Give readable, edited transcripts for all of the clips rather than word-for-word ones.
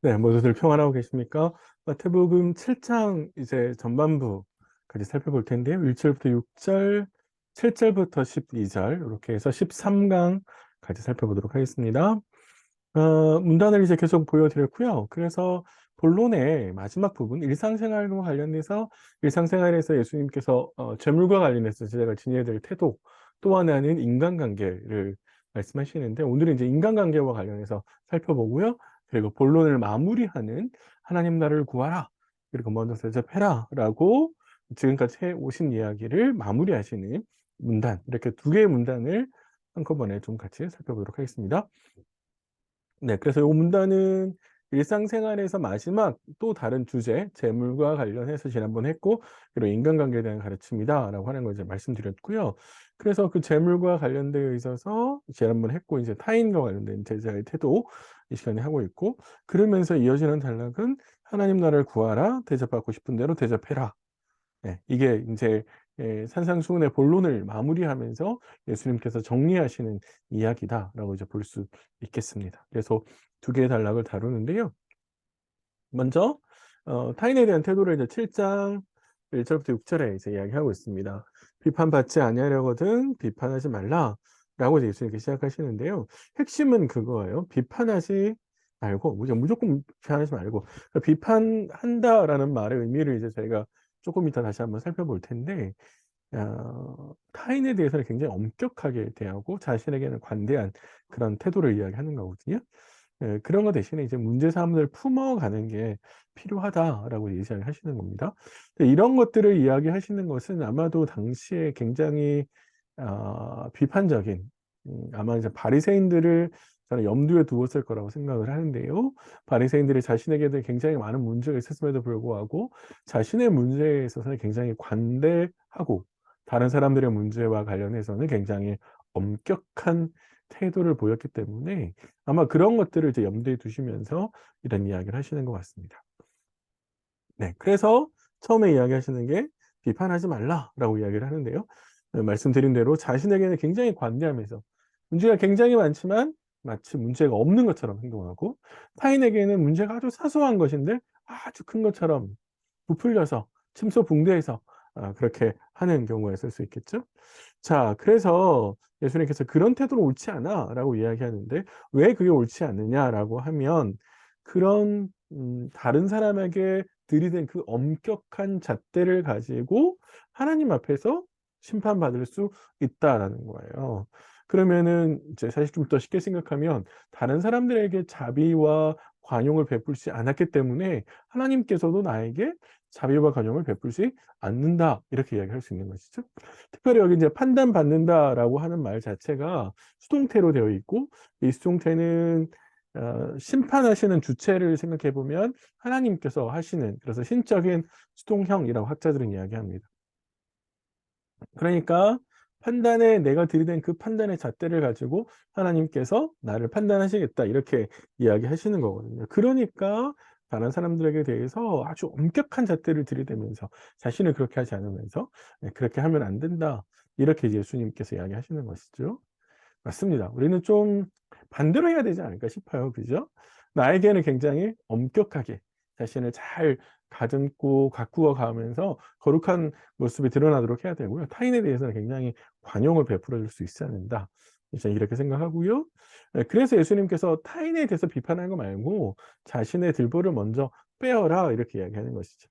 네, 모두들 평안하고 계십니까? 마태복음 7장 이제 전반부까지 살펴볼 텐데요. 1절부터 6절, 7절부터 12절, 이렇게 해서 13강까지 살펴보도록 하겠습니다. 문단을 이제 계속 보여드렸고요. 그래서 본론의 마지막 부분, 일상생활과 관련해서 일상생활에서 예수님께서 재물과 관련해서 제가 지녀야 될 태도, 또 하나는 인간관계를 말씀하시는데, 오늘은 이제 인간관계와 관련해서 살펴보고요. 그리고 본론을 마무리하는 하나님 나라를 구하라, 그리고 먼저 대접해라 라고 지금까지 해오신 이야기를 마무리하시는 문단, 이렇게 두 개의 문단을 한꺼번에 좀 같이 살펴보도록 하겠습니다. 네, 그래서 요 문단은 일상생활에서 마지막 또 다른 주제, 재물과 관련해서 지난번에 했고, 그리고 인간관계에 대한 가르침이다라고 하는 걸 이제 말씀드렸고요. 그래서 그 재물과 관련되어 있어서 지난번에 했고, 이제 타인과 관련된 제자의 태도 이 시간에 하고 있고, 그러면서 이어지는 단락은 하나님 나라를 구하라, 대접받고 싶은 대로 대접해라. 네, 이게 이제 산상수훈의 본론을 마무리하면서 예수님께서 정리하시는 이야기다라고 이제 볼 수 있겠습니다. 그래서 두 개의 단락을 다루는데요. 먼저 타인에 대한 태도를 이제 7장 1절부터 6절에 이제 이야기하고 있습니다. 비판받지 아니하려거든 비판하지 말라라고 이제 예수님께서 시작하시는데요. 핵심은 그거예요. 비판하지 말고 무조건 비판하지 말고, 그러니까 비판한다라는 말의 의미를 이제 저희가 조금 이따 다시 한번 살펴볼 텐데, 타인에 대해서는 굉장히 엄격하게 대하고 자신에게는 관대한 그런 태도를 이야기하는 거거든요. 예, 그런 거 대신에 이제 문제 사항을 품어가는 게 필요하다라고 이야기하시는 겁니다. 근데 이런 것들을 이야기하시는 것은 아마도 당시에 굉장히 비판적인, 아마 이제 바리새인들을 저는 염두에 두었을 거라고 생각을 하는데요. 바리새인들이 자신에게도 굉장히 많은 문제가 있었음에도 불구하고 자신의 문제에 있어서는 굉장히 관대하고, 다른 사람들의 문제와 관련해서는 굉장히 엄격한 태도를 보였기 때문에 아마 그런 것들을 이제 염두에 두시면서 이런 이야기를 하시는 것 같습니다. 네, 그래서 처음에 이야기하시는 게 비판하지 말라라고 이야기를 하는데요. 말씀드린 대로 자신에게는 굉장히 관대하면서 문제가 굉장히 많지만 마치 문제가 없는 것처럼 행동하고, 타인에게는 문제가 아주 사소한 것인데 아주 큰 것처럼 부풀려서 침소붕대해서 그렇게 하는 경우가 있을 수 있겠죠. 자, 그래서 예수님께서 그런 태도는 옳지 않아 라고 이야기하는데, 왜 그게 옳지 않느냐라고 하면, 그런 다른 사람에게 들이댄 그 엄격한 잣대를 가지고 하나님 앞에서 심판받을 수 있다라는 거예요. 그러면은 이제 사실 좀 더 쉽게 생각하면, 다른 사람들에게 자비와 관용을 베풀지 않았기 때문에 하나님께서도 나에게 자비와 관용을 베풀지 않는다, 이렇게 이야기할 수 있는 것이죠. 특별히 여기 이제 판단받는다라고 하는 말 자체가 수동태로 되어 있고, 이 수동태는 심판하시는 주체를 생각해 보면 하나님께서 하시는, 그래서 신적인 수동형이라고 학자들은 이야기합니다. 그러니까 판단에 내가 들이댄 그 판단의 잣대를 가지고 하나님께서 나를 판단하시겠다, 이렇게 이야기하시는 거거든요. 그러니까 다른 사람들에게 대해서 아주 엄격한 잣대를 들이대면서 자신을 그렇게 하지 않으면서 그렇게 하면 안 된다, 이렇게 예수님께서 이야기하시는 것이죠. 맞습니다. 우리는 좀 반대로 해야 되지 않을까 싶어요. 그죠? 나에게는 굉장히 엄격하게 자신을 잘 가듬고 가꾸어 가면서 거룩한 모습이 드러나도록 해야 되고요. 타인에 대해서는 굉장히 관용을 베풀어 줄 수 있어야 된다, 이제 이렇게 생각하고요. 그래서 예수님께서 타인에 대해서 비판하는 거 말고 자신의 들보를 먼저 빼어라, 이렇게 이야기하는 것이죠.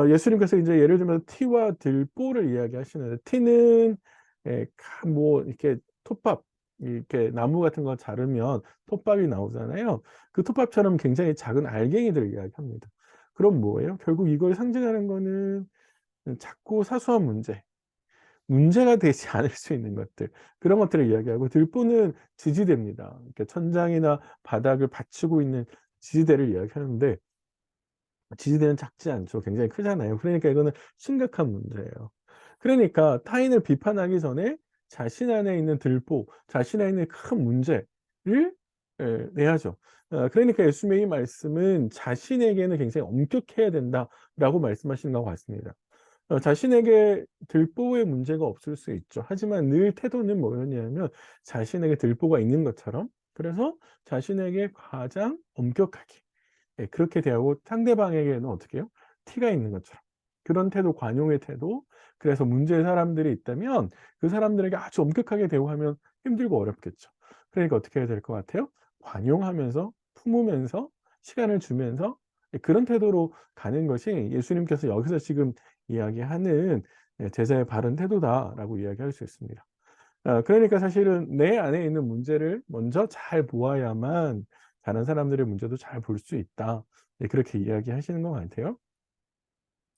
예수님께서 이제 예를 들면 티와 들보를 이야기하시는데, 티는 뭐 이렇게 톱밥, 이렇게 나무 같은 거 자르면 톱밥이 나오잖아요. 그 톱밥처럼 굉장히 작은 알갱이들을 이야기합니다. 그럼 뭐예요? 결국 이걸 상징하는 거는 작고 사소한 문제가 되지 않을 수 있는 것들, 그런 것들을 이야기하고, 들보는 지지대입니다. 그러니까 천장이나 바닥을 받치고 있는 지지대를 이야기하는데, 지지대는 작지 않죠. 굉장히 크잖아요. 그러니까 이거는 심각한 문제예요. 그러니까 타인을 비판하기 전에 자신 안에 있는 들보, 자신 안에 있는 큰 문제를 내야죠. 그러니까 예수님의 이 말씀은 자신에게는 굉장히 엄격해야 된다라고 말씀하시는 것 같습니다. 자신에게 들보의 문제가 없을 수 있죠. 하지만 늘 태도는 뭐였냐면 자신에게 들보가 있는 것처럼, 그래서 자신에게 가장 엄격하게 예, 그렇게 대하고 상대방에게는 어떻게 해요? 티가 있는 것처럼. 그런 태도, 관용의 태도. 그래서 문제의 사람들이 있다면 그 사람들에게 아주 엄격하게 대우하면 힘들고 어렵겠죠. 그러니까 어떻게 해야 될 것 같아요? 관용하면서 품으면서 시간을 주면서 예, 그런 태도로 가는 것이 예수님께서 여기서 지금 이야기하는 예, 제자의 바른 태도다라고 이야기할 수 있습니다. 그러니까 사실은 내 안에 있는 문제를 먼저 잘 보아야만 다른 사람들의 문제도 잘 볼 수 있다. 네, 그렇게 이야기하시는 것 같아요.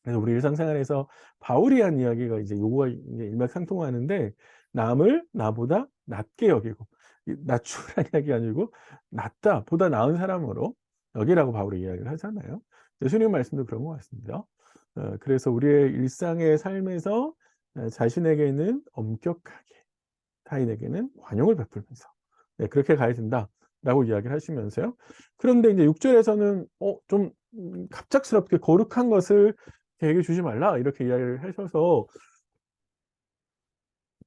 그래서 우리 일상생활에서 바울이 한 이야기가 이제 요거가 이제 일맥상통하는데 남을 나보다 낮게 여기고 낮추라는 이야기가 아니고 낫다, 보다 나은 사람으로 여기라고 바울이 이야기를 하잖아요. 예수님 말씀도 그런 것 같습니다. 그래서 우리의 일상의 삶에서 자신에게는 엄격하게 타인에게는 관용을 베풀면서 네, 그렇게 가야 된다라고 이야기를 하시면서요. 그런데 이제 6절에서는 좀 갑작스럽게 거룩한 것을 걔에게 주지 말라 이렇게 이야기를 하셔서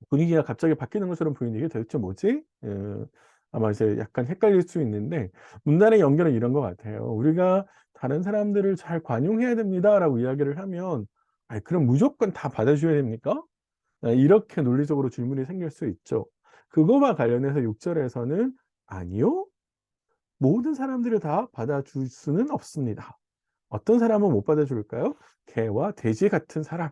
분위기가 갑자기 바뀌는 것처럼 보이는 게 도대체 뭐지? 아마 이제 약간 헷갈릴 수 있는데 문단의 연결은 이런 것 같아요. 우리가 다른 사람들을 잘 관용해야 됩니다라고 이야기를 하면 아이 그럼 무조건 다 받아줘야 됩니까? 이렇게 논리적으로 질문이 생길 수 있죠. 그거와 관련해서 6절에서는 아니요. 모든 사람들을 다 받아줄 수는 없습니다. 어떤 사람은 못 받아줄까요? 개와 돼지 같은 사람.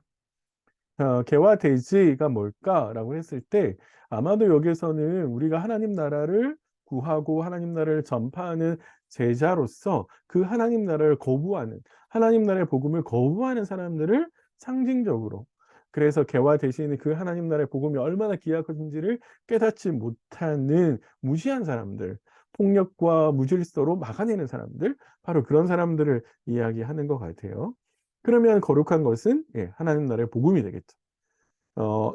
개와 돼지가 뭘까라고 했을 때 아마도 여기에서는 우리가 하나님 나라를 구하고 하나님 나라를 전파하는 제자로서 그 하나님 나라를 거부하는 하나님 나라의 복음을 거부하는 사람들을 상징적으로 그래서 개와 돼지는 그 하나님 나라의 복음이 얼마나 귀하신지를 깨닫지 못하는 무시한 사람들 폭력과 무질서로 막아내는 사람들 바로 그런 사람들을 이야기하는 것 같아요. 그러면 거룩한 것은 예, 하나님 나라의 복음이 되겠죠.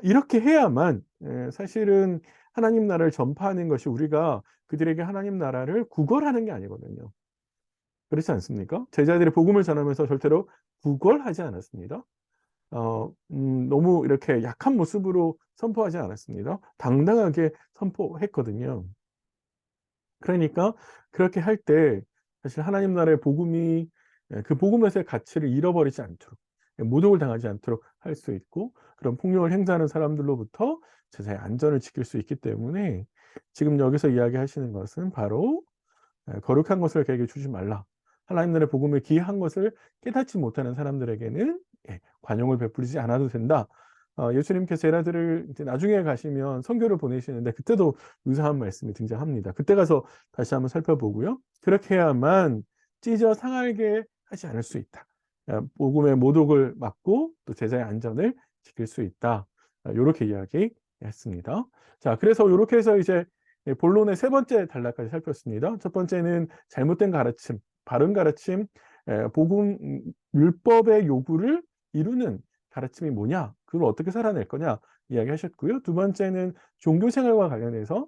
이렇게 해야만 예, 사실은 하나님 나라를 전파하는 것이 우리가 그들에게 하나님 나라를 구걸하는 게 아니거든요. 그렇지 않습니까? 제자들이 복음을 전하면서 절대로 구걸하지 않았습니다. 너무 이렇게 약한 모습으로 선포하지 않았습니다. 당당하게 선포했거든요. 그러니까 그렇게 할 때 사실 하나님 나라의 복음이 예, 그 복음에서의 가치를 잃어버리지 않도록 예, 모독을 당하지 않도록 할 수 있고 그런 폭력을 행사하는 사람들로부터 제자의 안전을 지킬 수 있기 때문에 지금 여기서 이야기하시는 것은 바로 예, 거룩한 것을 그에게 주지 말라. 하나님 나라의 복음에 귀한 것을 깨닫지 못하는 사람들에게는 예, 관용을 베풀지 않아도 된다. 예수님께서 제자들을 이제 나중에 가시면 선교를 보내시는데 그때도 유사한 말씀이 등장합니다. 그때 가서 다시 한번 살펴보고요. 그렇게 해야만 찢어 상하게 하지 않을 수 있다. 복음의 모독을 막고 또 제자의 안전을 지킬 수 있다. 이렇게 이야기했습니다. 자, 그래서 이렇게 해서 이제 본론의 세 번째 단락까지 살폈습니다. 첫 번째는 잘못된 가르침, 바른 가르침, 복음 율법의 요구를 이루는 가르침이 뭐냐, 그걸 어떻게 살아낼 거냐 이야기하셨고요. 두 번째는 종교 생활과 관련해서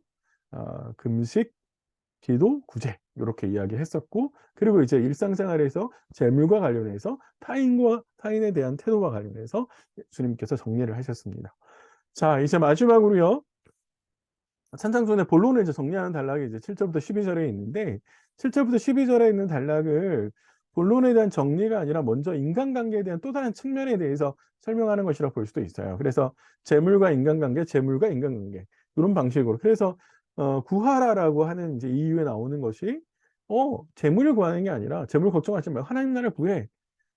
금식, 기도, 구제 이렇게 이야기했었고, 그리고 이제 일상생활에서 재물과 관련해서 타인과 타인에 대한 태도와 관련해서 주님께서 정리를 하셨습니다. 자, 이제 마지막으로요. 찬장순의 본론을 이제 정리하는 단락이 이제 7절부터 12절에 있는데 7절부터 12절에 있는 단락을 본론에 대한 정리가 아니라 먼저 인간관계에 대한 또 다른 측면에 대해서 설명하는 것이라 볼 수도 있어요. 그래서 재물과 인간관계, 재물과 인간관계 이런 방식으로 그래서 구하라라고 하는 이제 이유에 나오는 것이 재물을 구하는 게 아니라 재물 걱정하지 말고 하나님 나라를 구해.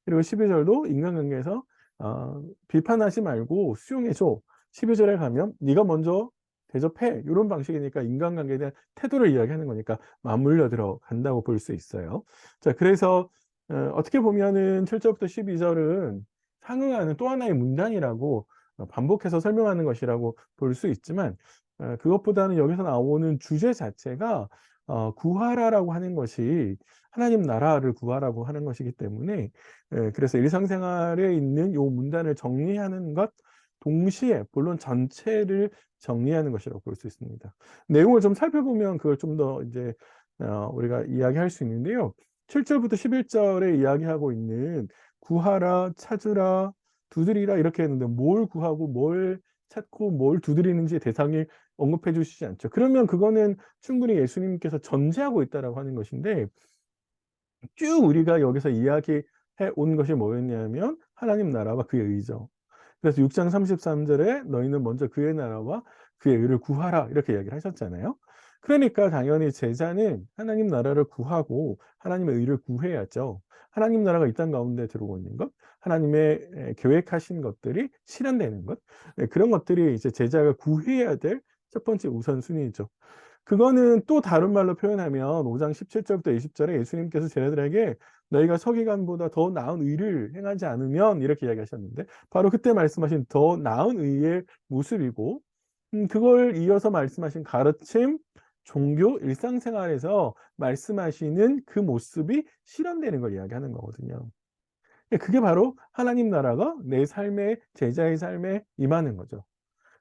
그리고 12절도 인간관계에서 비판하지 말고 수용해 줘. 12절에 가면 네가 먼저 대접해. 이런 방식이니까 인간관계에 대한 태도를 이야기하는 거니까 맞물려 들어간다고 볼 수 있어요. 자, 그래서 어떻게 보면은 7절부터 12절은 상응하는 또 하나의 문단이라고 반복해서 설명하는 것이라고 볼 수 있지만 그것보다는 여기서 나오는 주제 자체가 구하라라고 하는 것이 하나님 나라를 구하라고 하는 것이기 때문에 그래서 일상생활에 있는 요 문단을 정리하는 것 동시에 본론 전체를 정리하는 것이라고 볼 수 있습니다. 내용을 좀 살펴보면 그걸 좀 더 이제 우리가 이야기할 수 있는데요. 7절부터 11절에 이야기하고 있는 구하라, 찾으라, 두드리라 이렇게 했는데 뭘 구하고 뭘 찾고 뭘 두드리는지 대상이 언급해 주시지 않죠. 그러면 그거는 충분히 예수님께서 전제하고 있다라고 하는 것인데 쭉 우리가 여기서 이야기해 온 것이 뭐였냐면 하나님 나라와 그의 의죠. 그래서 6장 33절에 너희는 먼저 그의 나라와 그의 의를 구하라 이렇게 이야기를 하셨잖아요. 그러니까 당연히 제자는 하나님 나라를 구하고 하나님의 의를 구해야죠. 하나님 나라가 이 땅 가운데 들어오고 있는 것, 하나님의 계획하신 것들이 실현되는 것, 그런 것들이 이제 제자가 구해야 될 첫 번째 우선순위죠. 그거는 또 다른 말로 표현하면 5장 17절부터 20절에 예수님께서 제자들에게 너희가 서기관보다 더 나은 의를 행하지 않으면 이렇게 이야기하셨는데 바로 그때 말씀하신 더 나은 의의 모습이고 그걸 이어서 말씀하신 가르침, 종교, 일상생활에서 말씀하시는 그 모습이 실현되는 걸 이야기하는 거거든요. 그게 바로 하나님 나라가 내 삶에 제자의 삶에 임하는 거죠.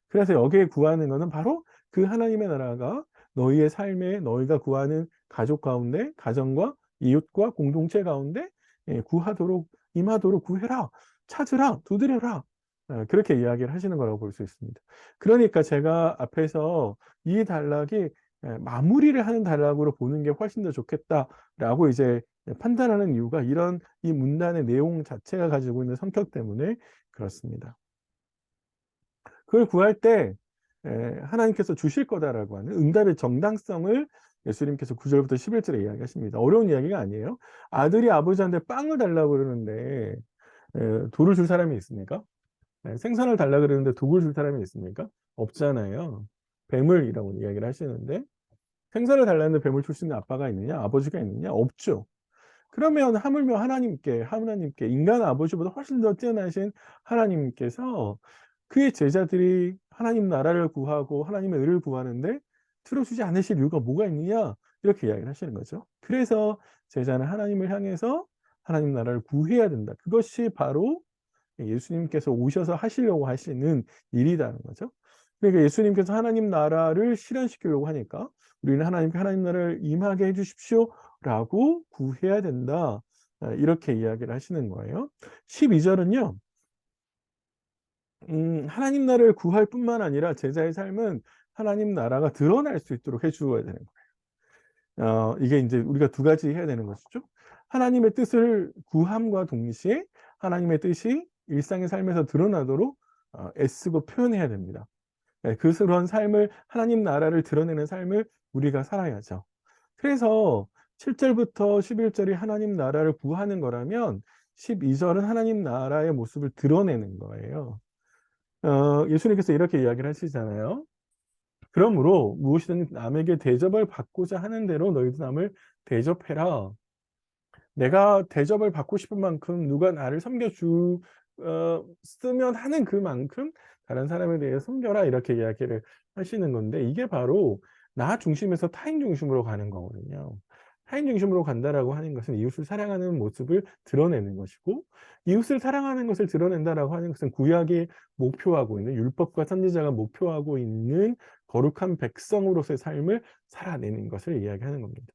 그래서 여기에 구하는 것은 바로 그 하나님의 나라가 너희의 삶에 너희가 구하는 가족 가운데, 가정과 이웃과 공동체 가운데 구하도록, 임하도록 구해라, 찾으라, 두드려라. 그렇게 이야기를 하시는 거라고 볼 수 있습니다. 그러니까 제가 앞에서 이 단락이 마무리를 하는 단락으로 보는 게 훨씬 더 좋겠다라고 이제 판단하는 이유가 이런 이 문단의 내용 자체가 가지고 있는 성격 때문에 그렇습니다. 그걸 구할 때 하나님께서 주실 거다라고 하는 응답의 정당성을 예수님께서 9절부터 11절에 이야기하십니다. 어려운 이야기가 아니에요. 아들이 아버지한테 빵을 달라고 그러는데 돌을 줄 사람이 있습니까? 생선을 달라고 그러는데 독을 줄 사람이 있습니까? 없잖아요. 뱀을이라고 이야기를 하시는데 생선을 달라는데 뱀을 줄 수 있는 아빠가 있느냐? 아버지가 있느냐? 없죠. 그러면 하물며 하나님께 인간 아버지보다 훨씬 더 뛰어나신 하나님께서 그의 제자들이 하나님 나라를 구하고 하나님의 의를 구하는데 들어주지 않으실 이유가 뭐가 있느냐? 이렇게 이야기를 하시는 거죠. 그래서 제자는 하나님을 향해서 하나님 나라를 구해야 된다. 그것이 바로 예수님께서 오셔서 하시려고 하시는 일이라는 거죠. 그러니까 예수님께서 하나님 나라를 실현시키려고 하니까 우리는 하나님께 하나님 나라를 임하게 해 주십시오라고 구해야 된다. 이렇게 이야기를 하시는 거예요. 12절은요. 하나님 나라를 구할 뿐만 아니라 제자의 삶은 하나님 나라가 드러날 수 있도록 해 주어야 되는 거예요. 이게 이제 우리가 두 가지 해야 되는 것이죠. 하나님의 뜻을 구함과 동시에 하나님의 뜻이 일상의 삶에서 드러나도록 애쓰고 표현해야 됩니다. 그런 삶을 하나님 나라를 드러내는 삶을 우리가 살아야죠. 그래서 7절부터 11절이 하나님 나라를 구하는 거라면 12절은 하나님 나라의 모습을 드러내는 거예요. 예수님께서 이렇게 이야기를 하시잖아요. 그러므로 무엇이든 남에게 대접을 받고자 하는 대로 너희도 남을 대접해라. 내가 대접을 받고 싶은 만큼 누가 나를 쓰면 하는 그만큼 다른 사람에 대해 섬겨라 이렇게 이야기를 하시는 건데 이게 바로 나 중심에서 타인 중심으로 가는 거거든요. 타인 중심으로 간다라고 하는 것은 이웃을 사랑하는 모습을 드러내는 것이고 이웃을 사랑하는 것을 드러낸다라고 하는 것은 구약이 목표하고 있는 율법과 선지자가 목표하고 있는 거룩한 백성으로서의 삶을 살아내는 것을 이야기하는 겁니다.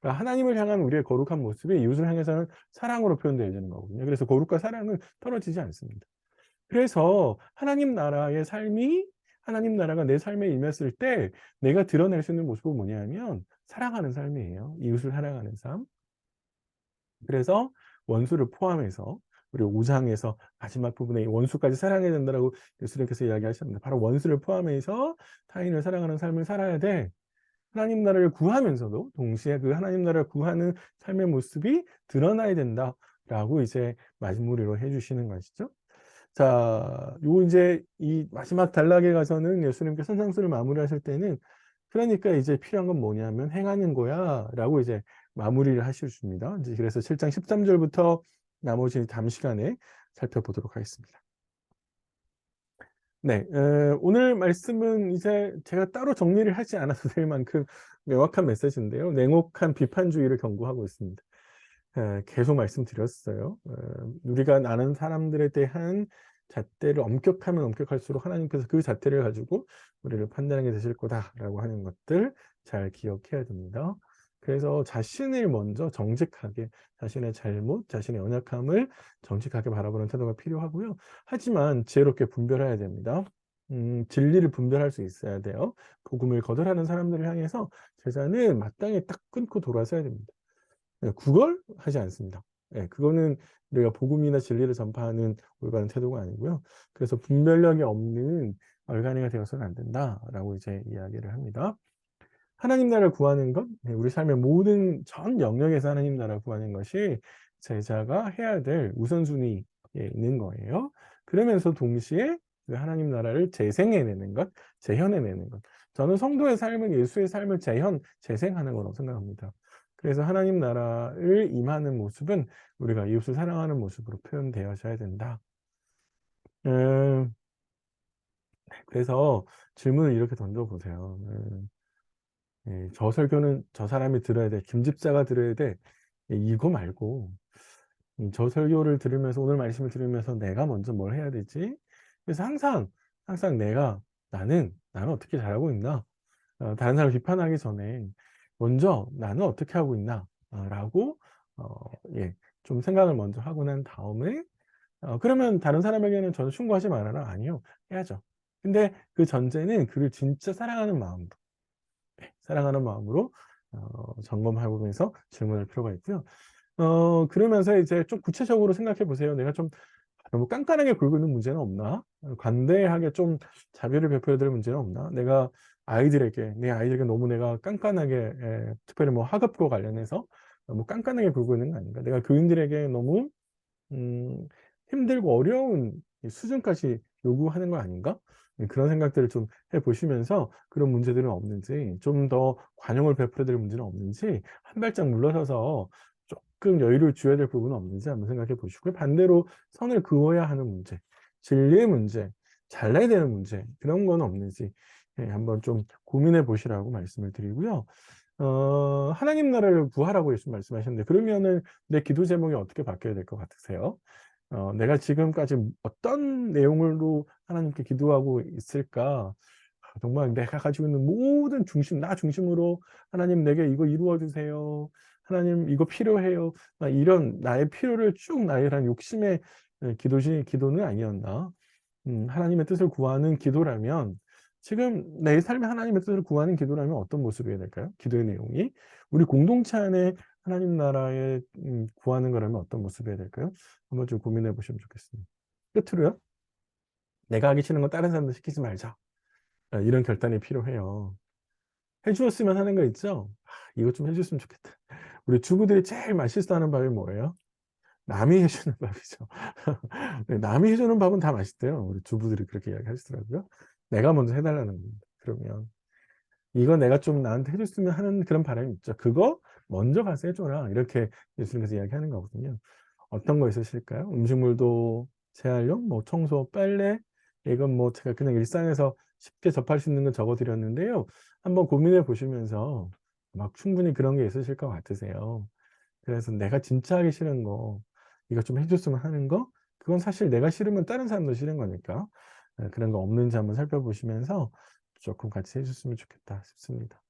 그러니까 하나님을 향한 우리의 거룩한 모습이 이웃을 향해서는 사랑으로 표현되어야 되는 거거든요. 그래서 거룩과 사랑은 떨어지지 않습니다. 그래서 하나님 나라의 삶이 하나님 나라가 내 삶에 임했을 때 내가 드러낼 수 있는 모습은 뭐냐면 사랑하는 삶이에요. 이웃을 사랑하는 삶. 그래서 원수를 포함해서 우리 5장에서 마지막 부분에 원수까지 사랑해야 된다라고 예수님께서 이야기하셨는데 바로 원수를 포함해서 타인을 사랑하는 삶을 살아야 돼. 하나님 나라를 구하면서도 동시에 그 하나님 나라를 구하는 삶의 모습이 드러나야 된다라고 이제 마무리로 해주시는 것이죠. 자, 요 이제 이 마지막 단락에 가서는 예수님께 선상수를 마무리하실 때는 그러니까 이제 필요한 건 뭐냐면 행하는 거야라고 이제 마무리를 하십니다. 이제 그래서 7장 13절부터 나머지 다음 시간에 살펴보도록 하겠습니다. 네, 오늘 말씀은 이제 제가 따로 정리를 하지 않아도 될 만큼 명확한 메시지인데요. 냉혹한 비판주의를 경고하고 있습니다. 계속 말씀드렸어요. 우리가 아는 사람들에 대한 잣대를 엄격하면 엄격할수록 하나님께서 그 잣대를 가지고 우리를 판단하게 되실 거다라고 하는 것들 잘 기억해야 됩니다. 그래서 자신을 먼저 정직하게 자신의 잘못, 자신의 연약함을 정직하게 바라보는 태도가 필요하고요. 하지만 지혜롭게 분별해야 됩니다. 진리를 분별할 수 있어야 돼요. 복음을 거절하는 사람들을 향해서 제자는 마땅히 딱 끊고 돌아서야 됩니다. 구걸하지 않습니다. 예, 그거는 우리가 복음이나 진리를 전파하는 올바른 태도가 아니고요. 그래서 분별력이 없는 얼간이가 되어서는 안 된다라고 이제 이야기를 합니다. 하나님 나라를 구하는 것, 우리 삶의 모든 전 영역에서 하나님 나라를 구하는 것이 제자가 해야 될 우선순위에 있는 거예요. 그러면서 동시에 그 하나님 나라를 재생해내는 것, 재현해내는 것. 저는 성도의 삶은 예수의 삶을 재생하는 거라고 생각합니다. 그래서 하나님 나라를 임하는 모습은 우리가 이웃을 사랑하는 모습으로 표현되어져야 된다. 음, 그래서 질문을 이렇게 던져보세요. 저 설교는 저 사람이 들어야 돼. 김 집사가 들어야 돼. 이거 말고 저 설교를 들으면서 오늘 말씀을 들으면서 내가 먼저 뭘 해야 되지? 그래서 항상 나는 어떻게 잘하고 있나? 다른 사람 비판하기 전에 먼저 나는 어떻게 하고 있나? 라고 예, 좀 생각을 먼저 하고 난 다음에 그러면 다른 사람에게는 저는 충고하지 말아라. 아니요. 해야죠. 근데 그 전제는 그를 진짜 사랑하는 마음으로 사랑하는 마음으로 점검해보면서 질문할 필요가 있고요. 그러면서 이제 좀 구체적으로 생각해 보세요. 내가 좀 너무 깐깐하게 굴고 있는 문제는 없나? 관대하게 좀 자비를 베풀어야 될 문제는 없나? 내 아이들에게 너무 내가 깐깐하게, 특별히 뭐 학업과 관련해서 너무 깐깐하게 굴고 있는 거 아닌가? 내가 교인들에게 너무 음, 힘들고 어려운 이 수준까지 요구하는 거 아닌가? 그런 생각들을 좀 해보시면서 그런 문제들은 없는지, 좀 더 관용을 베풀어야 될 문제는 없는지, 한 발짝 물러서서 조금 여유를 줘야 될 부분은 없는지 한번 생각해 보시고요. 반대로 선을 그어야 하는 문제, 진리의 문제, 잘나야 되는 문제, 그런 건 없는지 한번 좀 고민해 보시라고 말씀을 드리고요. 하나님 나라를 구하라고 예수 말씀하셨는데, 그러면은 내 기도 제목이 어떻게 바뀌어야 될 것 같으세요? 내가 지금까지 어떤 내용으로 하나님께 기도하고 있을까? 정말 내가 가지고 있는 모든 나 중심으로 하나님 내게 이거 이루어 주세요. 하나님 이거 필요해요. 이런 나의 필요를 쭉 나열한 욕심의 기도는 아니었나? 하나님의 뜻을 구하는 기도라면 지금 내 삶에 하나님의 뜻을 구하는 기도라면 어떤 모습이어야 될까요? 기도의 내용이 우리 공동체 안에 하나님 나라에 구하는 거라면 어떤 모습이어야 될까요? 한번 좀 고민해 보시면 좋겠습니다. 끝으로요. 내가 하기 싫은 건 다른 사람들 시키지 말자. 이런 결단이 필요해요. 해주었으면 하는 거 있죠? 이것 좀 해줬으면 좋겠다. 우리 주부들이 제일 맛있어하는 밥이 뭐예요? 남이 해주는 밥이죠. 네, 남이 해주는 밥은 다 맛있대요. 우리 주부들이 그렇게 이야기하시더라고요. 내가 먼저 해달라는 겁니다. 그러면 이거 내가 좀 나한테 해줬으면 하는 그런 바람이 있죠. 그거 먼저 가서 해줘라. 이렇게 예수님께서 이야기하는 거거든요. 어떤 거 있으실까요? 음식물도 재활용, 뭐 청소, 빨래. 이건 뭐 제가 그냥 일상에서 쉽게 접할 수 있는 건 적어드렸는데요. 한번 고민해 보시면서 막 충분히 그런 게 있으실 것 같으세요. 그래서 내가 진짜 하기 싫은 거, 이거 좀 해줬으면 하는 거, 그건 사실 내가 싫으면 다른 사람도 싫은 거니까 그런 거 없는지 한번 살펴보시면서 조금 같이 해줬으면 좋겠다 싶습니다.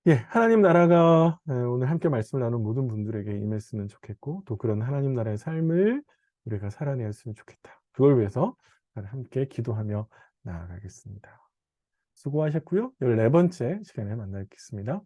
예, 하나님 나라가 오늘 함께 말씀을 나눈 모든 분들에게 임했으면 좋겠고, 또 그런 하나님 나라의 삶을 우리가 살아내었으면 좋겠다. 그걸 위해서 함께 기도하며 나아가겠습니다. 수고하셨고요. 14번째 시간에 만나뵙겠습니다.